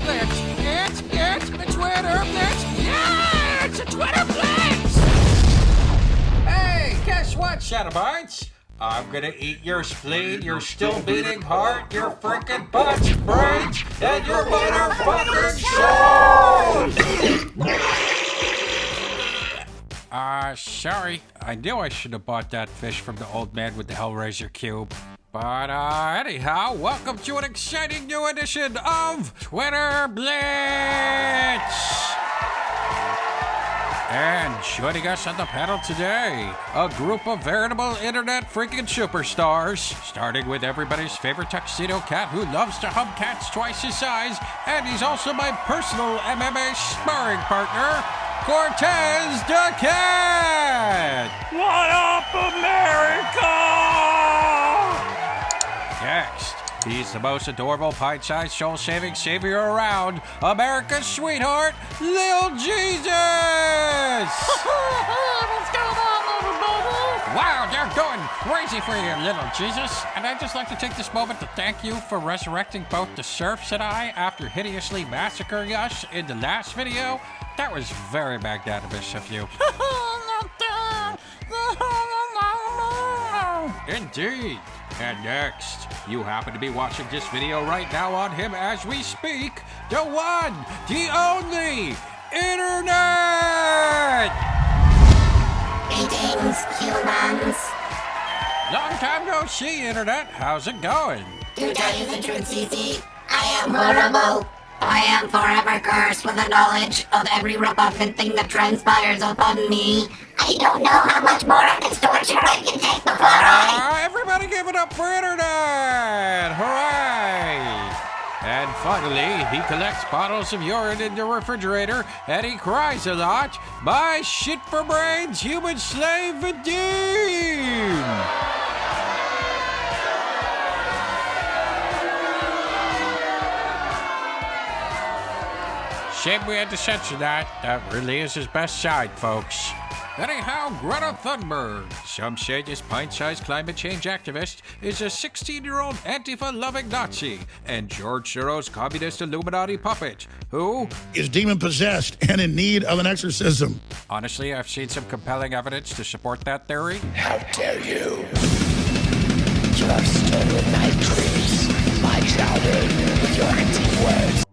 Blitz. It's the Twitter Blitz. Yeah, it's a Twitter Blitz. Hey, guess what, Shadowbites? I'm gonna eat your spleen, your still beating heart, your freaking butts, brains, and your motherfucking soul! Sorry. I knew I should have bought that fish from the old man with the Hellraiser cube. But, anyhow, welcome to an exciting new edition of Twitter Blitz! And joining us on the panel today, a group of veritable internet freaking superstars, starting with everybody's favorite tuxedo cat who loves to hug cats twice his size, and he's also my personal MMA sparring partner, Cortez the Cat! What up, America? Next, he's the most adorable pint-sized soul-saving savior around, America's sweetheart, Lil Jesus! What's going on, everybody? Wow, they're going crazy for you, Little Jesus. And I'd just like to take this moment to thank you for resurrecting both the Surfs and I after hideously massacring us in the last video. That was very magnanimous of you. Indeed. And next, you happen to be watching this video right now on him as we speak, the one, the only, Internet! Greetings, humans. Long time no see, Internet. How's it going? To tell you the truth, Cece, I am horrible. I am forever cursed with the knowledge of every repugnant thing that transpires upon me. I don't know how much more of this torture I can take before Everybody give it up for Internet! Hooray! And finally, he collects bottles of urine in the refrigerator, and he cries a lot, "My shit for brains, human slave Vadim!" Shame we had to censor that. That really is his best side, folks. Anyhow, Greta Thunberg, some say this pint-sized climate change activist, is a 16-year-old Antifa-loving Nazi and George Soros' communist Illuminati puppet, who is demon-possessed and in need of an exorcism. Honestly, I've seen some compelling evidence to support that theory. How dare you? You have stolen my dreams, my childhood, with your empty words.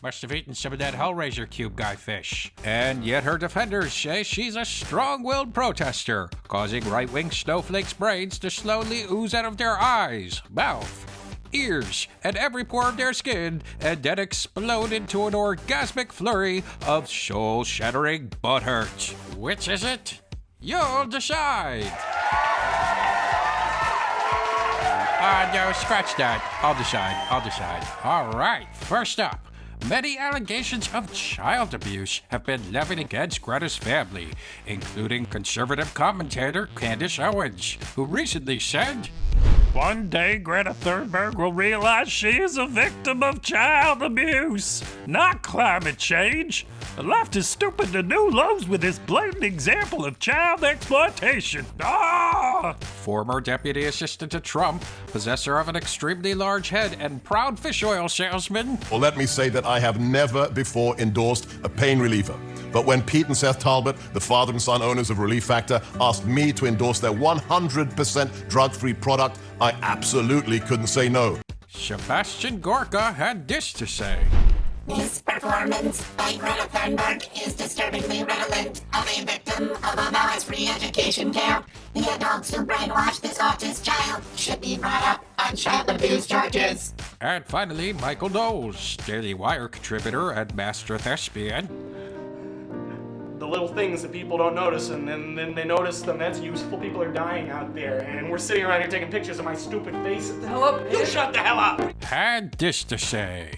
Must have eaten some of that Hellraiser cube guy fish. And yet her defenders say she's a strong-willed protester, causing right-wing snowflakes' brains to slowly ooze out of their eyes, mouth, ears, and every pore of their skin, and then explode into an orgasmic flurry of soul-shattering butthurt. Which is it? You'll decide. No, scratch that. I'll decide. All right, first up. Many allegations of child abuse have been levied against Greta's family, including conservative commentator Cadance Owens, who recently said, One day Greta Thunberg will realize she is a victim of child abuse, not climate change. The left is stooping to new lows with this blatant example of child exploitation. Former deputy assistant to Trump, possessor of an extremely large head and proud fish oil salesman. Well, let me say that I have never before endorsed a pain reliever. But when Pete and Seth Talbot, the father and son owners of Relief Factor, asked me to endorse their 100% drug-free product, I absolutely couldn't say no. Sebastian Gorka had this to say. This performance by Greta Thunberg is disturbingly redolent of a victim of a Maoist re-education camp. The adults who brainwashed this autist child should be brought up on child abuse charges. And finally, Michael Knowles, Daily Wire contributor and master thespian. The little things that people don't notice, and then they notice them. That's useful. People are dying out there, and we're sitting around here taking pictures of my stupid face. Shut the hell up! You shut the hell up! Had this to say.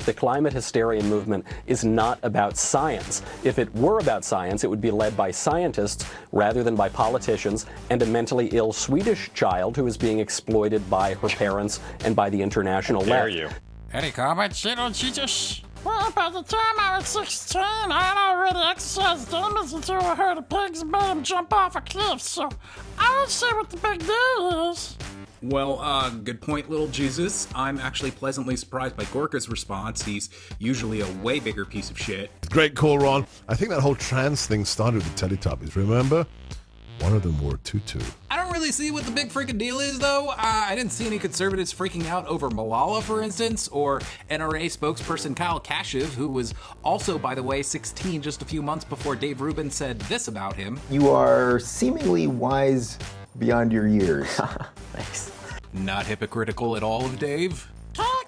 The climate hysteria movement is not about science. If it were about science, it would be led by scientists rather than by politicians and a mentally ill Swedish child who is being exploited by her parents and by the international left. Dare you? Any comments, Little Jesus? Well, by the time I was 16, I had already exercised demons until I heard of pigs and made them jump off a cliff, so I don't see what the big deal is. Well, good point, little Jesus. I'm actually pleasantly surprised by Gorka's response. He's usually a way bigger piece of shit. Great call, Ron. I think that whole trans thing started with the Teletubbies, remember? One of them wore a tutu. I don't really see what the big freaking deal is, though. I didn't see any conservatives freaking out over Malala, for instance, or NRA spokesperson Kyle Kashuv, who was also, by the way, 16 just a few months before Dave Rubin said this about him. You are seemingly wise beyond your years. Thanks. Not hypocritical at all of Dave.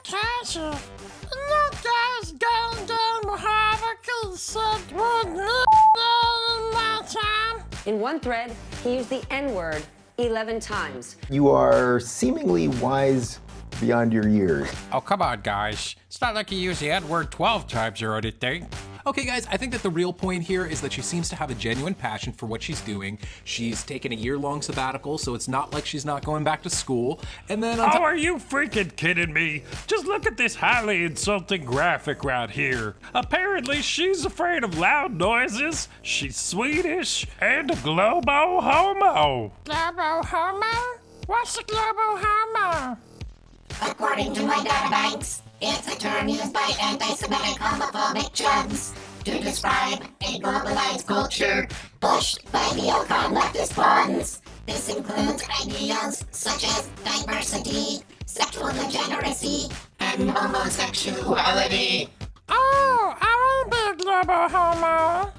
Kashuv, look, guys, going down Harvard, said my time. In one thread, he used the N-word 11 times. You are seemingly wise beyond your years. Oh, come on, guys. It's not like you use the N-word 12 times or anything. Okay, guys, I think that the real point here is that she seems to have a genuine passion for what she's doing. She's taken a year-long sabbatical, so it's not like she's not going back to school. And then Oh, are you freaking kidding me? Just look at this highly insulting graphic right here. Apparently, she's afraid of loud noises, she's Swedish, and a globo homo. Globo homo? What's a globo homo? According to my databanks, it's a term used by anti-Semitic homophobic chums to describe a globalized culture pushed by neocon leftist pawns. This includes ideas such as diversity, sexual degeneracy, and homosexuality. Oh, I won't be a globo homo.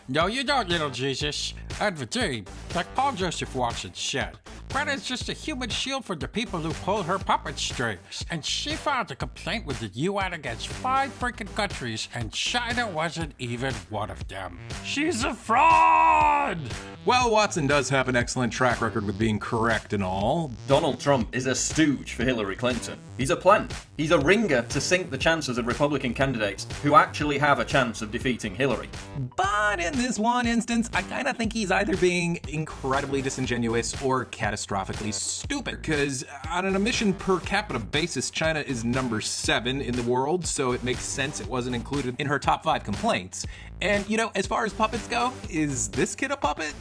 No, you don't, little Jesus. HeyIt'sVadim, like Paul Jospeh Watson said, Greta's just a human shield for the people who pull her puppet strings. And she filed a complaint with the UN against 5 freaking countries, and China wasn't even one of them. She's a fraud! Well, Watson does have an excellent track record with being correct and all. Donald Trump is a stooge for Hillary Clinton. He's a plant. He's a ringer to sink the chances of Republican candidates who actually have a chance of defeating Hillary. But in this one instance, I kind of think he's either being incredibly disingenuous or catastrophically stupid. Because on an emission per capita basis, China is number 7 in the world, so it makes sense it wasn't included in her top 5 complaints. And, you know, as far as puppets go, is this kid a puppet?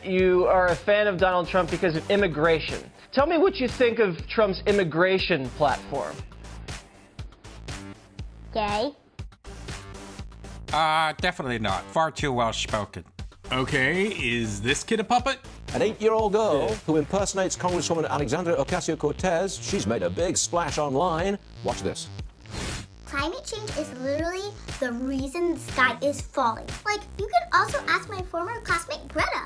You are a fan of Donald Trump because of immigration. Tell me what you think of Trump's immigration platform. Gay? Definitely not. Far too well spoken. Okay, is this kid a puppet? An 8-year-old girl who impersonates Congresswoman Alexandria Ocasio-Cortez. She's made a big splash online. Watch this. Climate change is literally the reason the sky is falling. Like, you could also ask my former classmate Greta.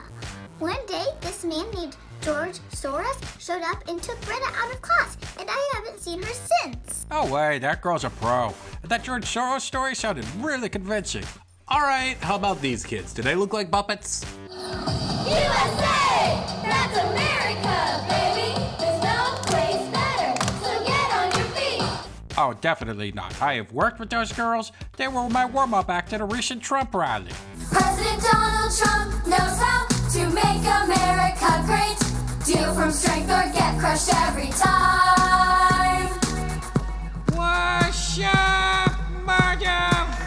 One day, this man named George Soros showed up and took Greta out of class, and I haven't seen her since. No way, that girl's a pro. That George Soros story sounded really convincing. All right, how about these kids? Do they look like puppets? USA! That's America, baby! There's no place better, so get on your feet! Oh, definitely not. I have worked with those girls. They were my warm-up act at a recent Trump rally. President Donald Trump knows how to make America great. Deal from strength or get crushed every time. What's up, motherfuckers?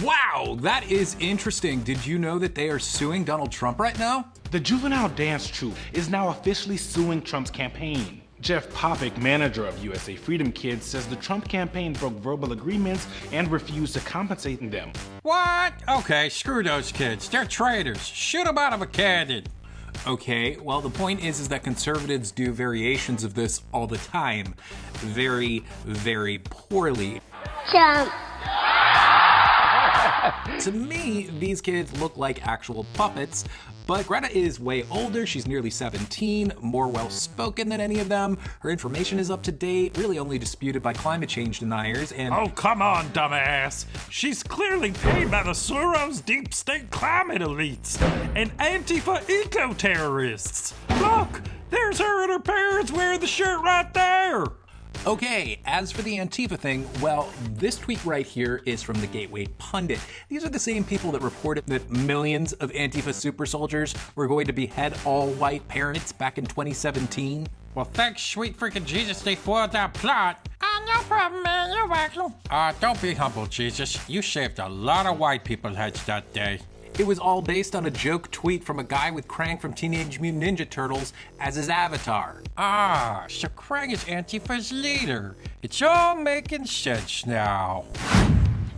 Wow, that is interesting. Did you know that they are suing Donald Trump right now? The juvenile dance troupe is now officially suing Trump's campaign. Jeff Popik, manager of USA Freedom Kids, says the Trump campaign broke verbal agreements and refused to compensate them. What? Okay, screw those kids. They're traitors. Shoot them out of a cannon. Okay, well, the point is that conservatives do variations of this all the time. Very, very poorly. Jump. To me, these kids look like actual puppets, but Greta is way older, she's nearly 17, more well-spoken than any of them, her information is up to date, really only disputed by climate change deniers, and— Oh, come on, dumbass! She's clearly paid by the Soros deep state climate elites and Antifa eco-terrorists! Look! There's her and her parents wearing the shirt right there! Okay, as for the Antifa thing, well, this tweet right here is from the Gateway Pundit. These are the same people that reported that millions of Antifa super soldiers were going to behead all white parents back in 2017. Well, thanks, sweet freaking Jesus, they foiled that plot. No problem, man. You're welcome. Don't be humble, Jesus. You saved a lot of white people's heads that day. It was all based on a joke tweet from a guy with Krang from Teenage Mutant Ninja Turtles as his avatar. Ah, so Krang is Antifa's leader. It's all making sense now.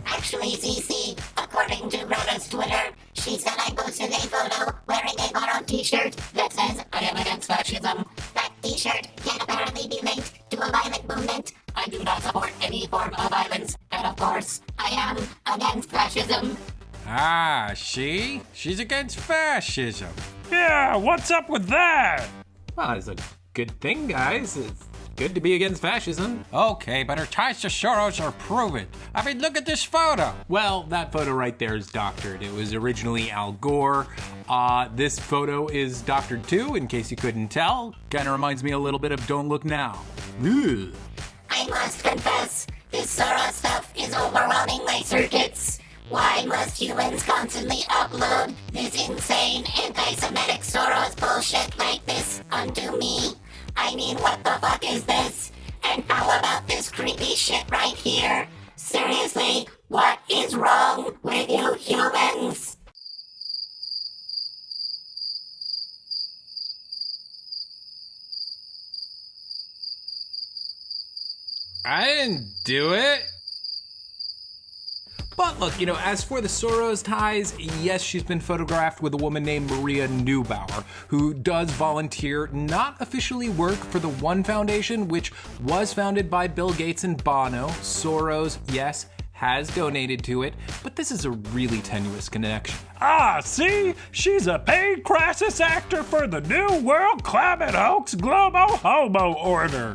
Actually, CC, according to Greta's Twitter, she said I posted a photo wearing a borrowed t-shirt that says, I am against fascism. That t-shirt can apparently be linked to a violent movement. I do not support any form of violence, and of course, I am against fascism. Ah, see? She's against fascism. Yeah, what's up with that? Well, it's a good thing, guys. It's good to be against fascism. Okay, but her ties to Soros are proven. I mean, look at this photo. Well, that photo right there is doctored. It was originally Al Gore. This photo is doctored too, in case you couldn't tell. Kinda reminds me a little bit of Don't Look Now. Ugh. I must confess, this Soros stuff is overwhelming my circuits. Why must humans constantly upload this insane anti-Semitic Soros bullshit like this onto me? I mean, what the fuck is this? And how about this creepy shit right here? Seriously, what is wrong with you humans? I didn't do it. But look, as for the Soros ties, yes, she's been photographed with a woman named Maria Neubauer, who does volunteer, not officially work for the One Foundation, which was founded by Bill Gates and Bono. Soros, yes, has donated to it, but this is a really tenuous connection. Ah, see? She's a paid crisis actor for the New World Climate Hoax Global Homo Order.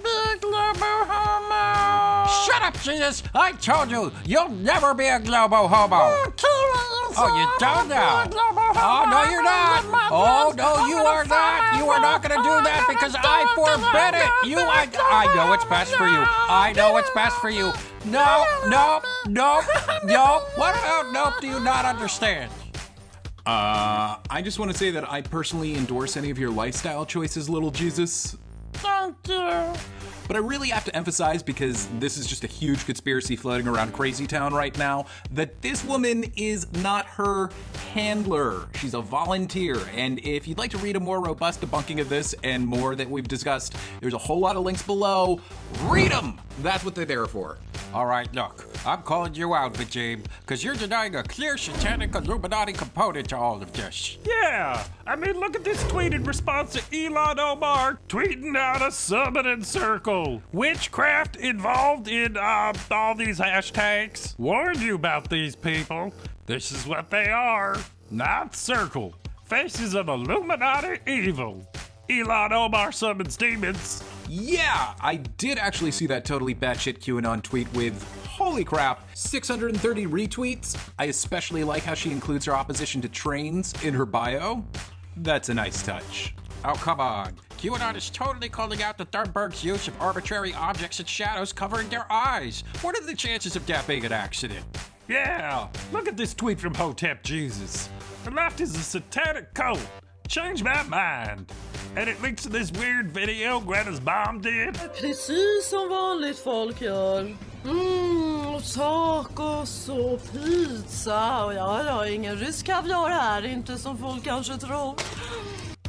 Big global homo! Shut up, Jesus! I told you, you'll never be a globo homo! Oh, you don't now? Oh, no, you're not! Oh, no, you are not! You are not gonna do that because I forbid it! I know what's best for you. I know what's best for you. No. What about nope do you not understand? I just want to say that I personally endorse any of your lifestyle choices, little Jesus. Thank you. But I really have to emphasize, because this is just a huge conspiracy floating around Crazy Town right now, that this woman is not her handler. She's a volunteer. And if you'd like to read a more robust debunking of this and more that we've discussed, there's a whole lot of links below. Read them! That's what they're there for. All right, look, I'm calling you out, Vajim, because you're denying a clear satanic Illuminati component to all of this. Yeah, I mean, look at this tweet in response to Elon Omar tweeting out a summoning circle. Witchcraft involved in all these hashtags. Warned you about these people. This is what they are. Ninth circle. Faces of Illuminati evil. Elon Omar summons demons. Yeah, I did actually see that totally batshit QAnon tweet with, holy crap, 630 retweets. I especially like how she includes her opposition to trains in her bio. That's a nice touch. Oh, come on. QAnon is totally calling out the Thunberg's use of arbitrary objects and shadows covering their eyes. What are the chances of that being an accident? Yeah, look at this tweet from Hotep Jesus. The left is a satanic cult. Change my mind. And it links to this weird video Greta's mom did. Precis som vanligt folk gör. Tacos och pizza. Ja, ingen rysk kaviar här, inte som folk kanske tror.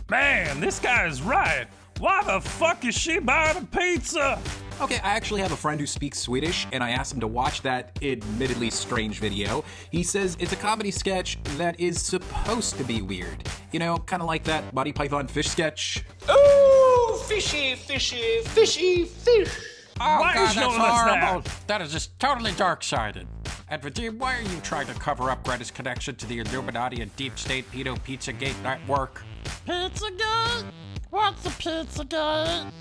Man, this guy is right. Why the fuck is she buying a pizza? Okay, I actually have a friend who speaks Swedish, and I asked him to watch that admittedly strange video. He says it's a comedy sketch that is supposed to be weird. You know, kind of like that Monty Python fish sketch. Ooh, fishy, fishy, fishy, fish. Oh, Why God, is that's showing us horrible. that? That is just totally dark-sided. And Vadim, why are you trying to cover up Greta's connection to the Illuminati and Deep State Pedo Pizzagate network? Pizzagate? What's a Pizzagate?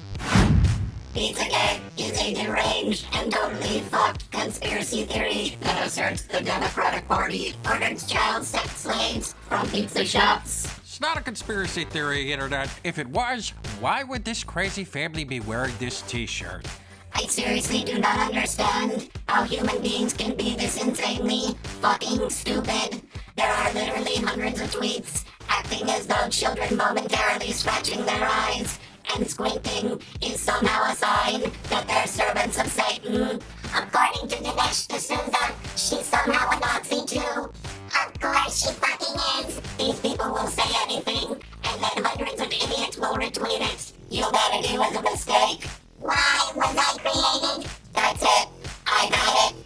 Pizzagate is a deranged and totally fucked conspiracy theory that asserts the Democratic Party orders child sex slaves from pizza shops. It's not a conspiracy theory, Internet. If it was, why would this crazy family be wearing this t-shirt? I seriously do not understand how human beings can be this insanely fucking stupid. There are literally hundreds of tweets acting as though children momentarily scratching their eyes and squinting is somehow a sign that they're servants of Satan. According to Dinesh D'Souza, she's somehow a Nazi too. Of course she fucking is. These people will say anything, and then hundreds of idiots will retweet it. Humanity was a mistake. Why was I created? That's it. I got it.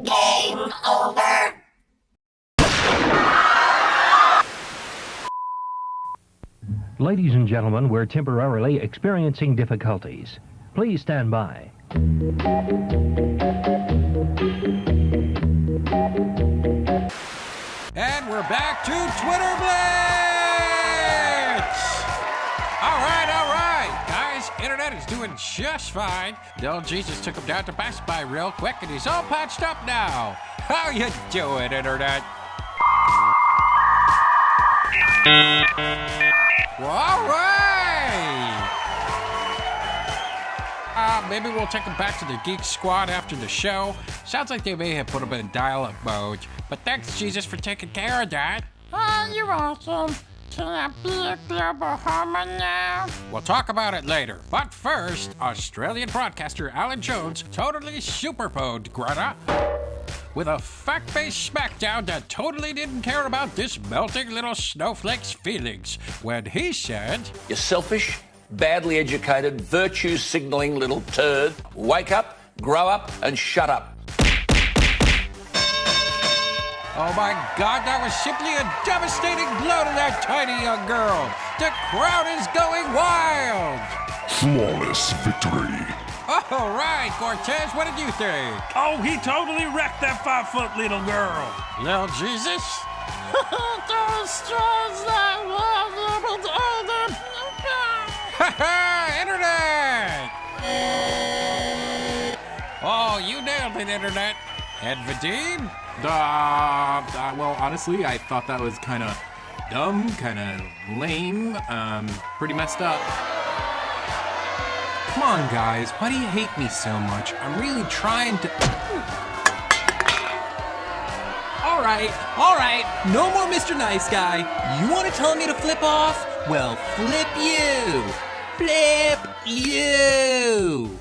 Game over. Ladies and gentlemen, we're temporarily experiencing difficulties. Please stand by. And we're back to Twitter Blitz! All right. Guys, internet is doing just fine. Little Jesus took him down to Best Buy real quick, and he's all patched up now. How you doing, internet? Well, all right! Maybe we'll take them back to the Geek Squad after the show. Sounds like they may have put them in dial-up mode. But thanks, Jesus, for taking care of that. You're awesome. Can I be a global homer now? We'll talk about it later. But first, Australian broadcaster Alan Jones totally superpoed Greta with a fact-based smackdown that totally didn't care about this melting little snowflake's feelings when he said, "You selfish, badly educated, virtue-signaling little turd. Wake up, grow up, and shut up." Oh my God, that was simply a devastating blow to that tiny young girl. The crowd is going wild. Flawless victory. All right, Cortez, what did you think? Oh, he totally wrecked that 5-foot little girl. Little Jesus? Those straws that love Internet! Oh, you nailed it, Internet. And Vadim? Well, honestly, I thought that was kind of dumb, kind of lame, pretty messed up. Come on, guys, why do you hate me so much? I'm really trying to... All right, no more Mr. Nice Guy. You want to tell me to flip off? Well, flip you. Flip you.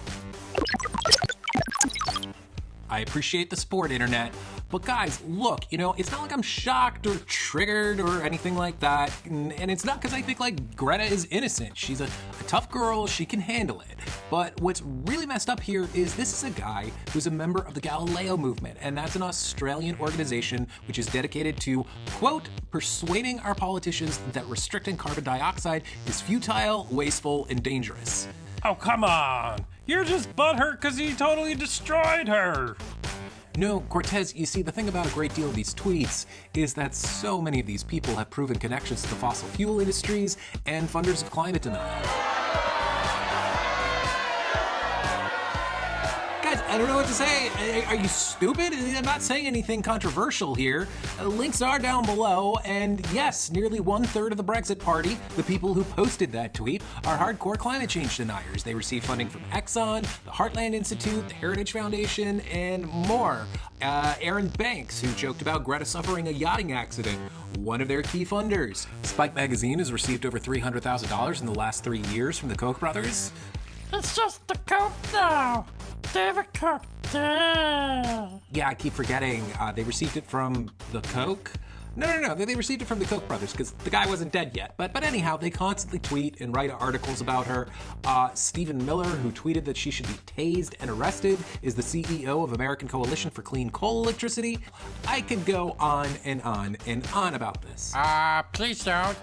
I appreciate the support, Internet. But guys, look, it's not like I'm shocked or triggered or anything like that. And it's not because I think Greta is innocent. She's a tough girl, she can handle it. But what's really messed up here is this is a guy who's a member of the Galileo movement, and that's an Australian organization which is dedicated to, quote, persuading our politicians that restricting carbon dioxide is futile, wasteful, and dangerous. Oh, come on. You're just butthurt because he totally destroyed her. No, Cortez, you see, the thing about a great deal of these tweets is that so many of these people have proven connections to the fossil fuel industries and funders of climate denial. Guys, I don't know what to say. Are you stupid? I'm not saying anything controversial here. Links are down below, and yes, nearly 1/3 of the Brexit Party, the people who posted that tweet, are hardcore climate change deniers. They receive funding from Exxon, the Heartland Institute, the Heritage Foundation, and more. Aaron Banks, who joked about Greta suffering a yachting accident, one of their key funders. Spike Magazine has received over $300,000 in the last 3 years from the Koch brothers. It's just the Coke now. David Cook. Yeah, I keep forgetting. They received it from the Koch? No. They received it from the Koch brothers because the guy wasn't dead yet. But anyhow, they constantly tweet and write articles about her. Stephen Miller, who tweeted that she should be tased and arrested, is the CEO of American Coalition for Clean Coal Electricity. I could go on and on and on about this. Please don't.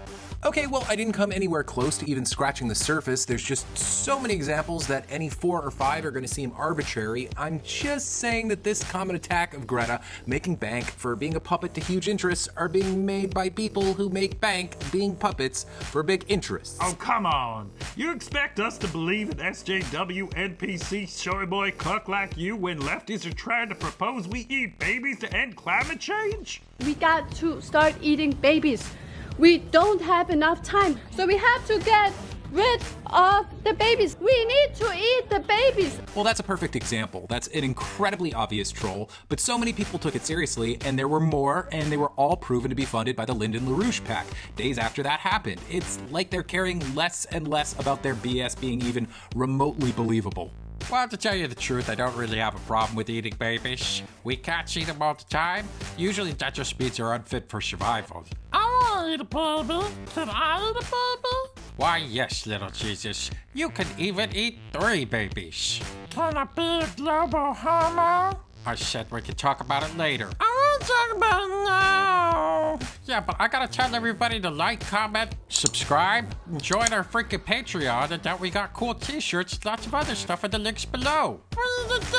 Okay, well, I didn't come anywhere close to even scratching the surface. There's just so many examples that any 4 or 5 are going to seem arbitrary. I'm just saying that this common attack of Greta making bank for being a puppet to huge interests are being made by people who make bank being puppets for big interests. Oh, come on. You expect us to believe an SJW, NPC, showboy cuck like you when lefties are trying to propose we eat babies to end climate change? We got to start eating babies. We don't have enough time, so we have to get rid of the babies. We need to eat the babies. Well, that's a perfect example. That's an incredibly obvious troll, but so many people took it seriously, and there were more, and they were all proven to be funded by the Lyndon LaRouche PAC days after that happened. It's like they're caring less and less about their BS being even remotely believable. Well, to tell you the truth, I don't really have a problem with eating babies. We cats eat them all the time. Usually that just means they're unfit for survival. I want to eat a baby. Can I eat a baby? Why, yes, little Jesus. You can even eat 3 babies. Can I be a global homo? I said we could talk about it later. I want to talk about it now. Yeah, but I gotta tell everybody to like, comment, subscribe, and join our freaking Patreon, and that we got cool t-shirts, lots of other stuff in the links below. Let's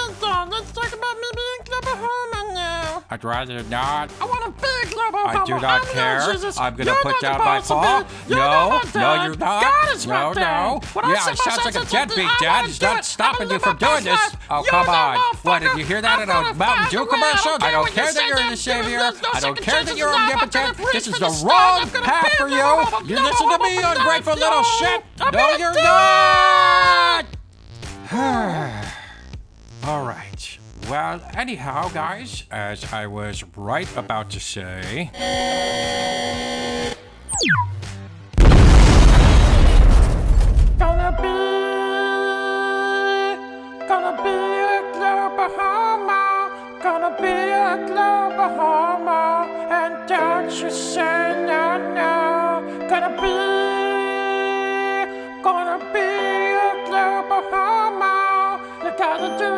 talk about me being global homo now. I'd rather not. I want to be a global homo. I do not care. I'm gonna You're put not down the my boss of paw. me. You're not my dad. You're not. God is my No, dad. When I Yeah, say it my sounds like a sense of deadbeat something, I dad. wanna It's do not it. stopping I'm you from gonna live doing my this. best Oh, life. come You're on. not, What, did motherfucker. you hear that in I'm a gonna Mountain find Dew a way. commercial? I I don't don't care care that what you're you the say, savior. there's no I don't second care that chances you're in life. I'm omnipotent. gonna This preach is for the the wrong stars. I'm gonna path be for the you. global You listen to me, homo. ungrateful No. little shit. I'm No, gonna you're do not. All right. Well, anyhow, guys, as I was right about to say... Gonna be a global homo. Gonna be a global homo. And don't you say no, no. Gonna be a global homo. You gotta do